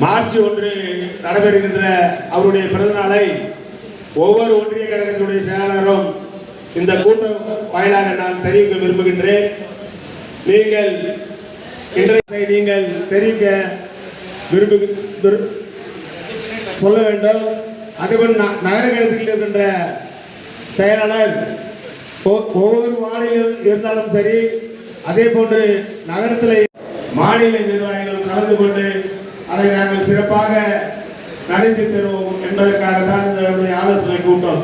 March 1 நடைபெறுகின்ற அவருடைய பிறந்தநாளை ஒவ்வொரு ஒன்றிய கழகத்தினுடைய செயலாளரும் இந்த கூட்டம் வாயிலாக நான் தெரிவிக்க விரும்புகின்றேன். நீங்கள் இன்றைக்கு நீங்கள் தெரிவிக்க சொல்ல வேண்டும். அதுபோல் நகர கழகத்தில் இருக்கின்ற செயலாளர் ஒவ்வொரு வார்டிலும் இருந்தாலும் சரி, அதே போன்று நகரத்தில் மாநில நிர்வாகிகள் கலந்து கொண்டு அதை நாங்கள் சிறப்பாக நடத்தி தருவோம் என்பதற்காக தான் இந்த ஆலோசனை கூட்டம்.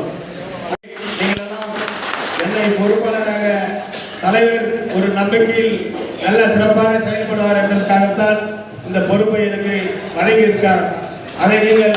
என்னை பொறுப்பாளராக தலைவர் ஒரு நம்பிக்கையில் நல்ல சிறப்பாக செயல்படுவார் என்பதற்காகத்தான் இந்த பொறுப்பை எனக்கு வழங்கியிருக்கார். அதை நீங்கள்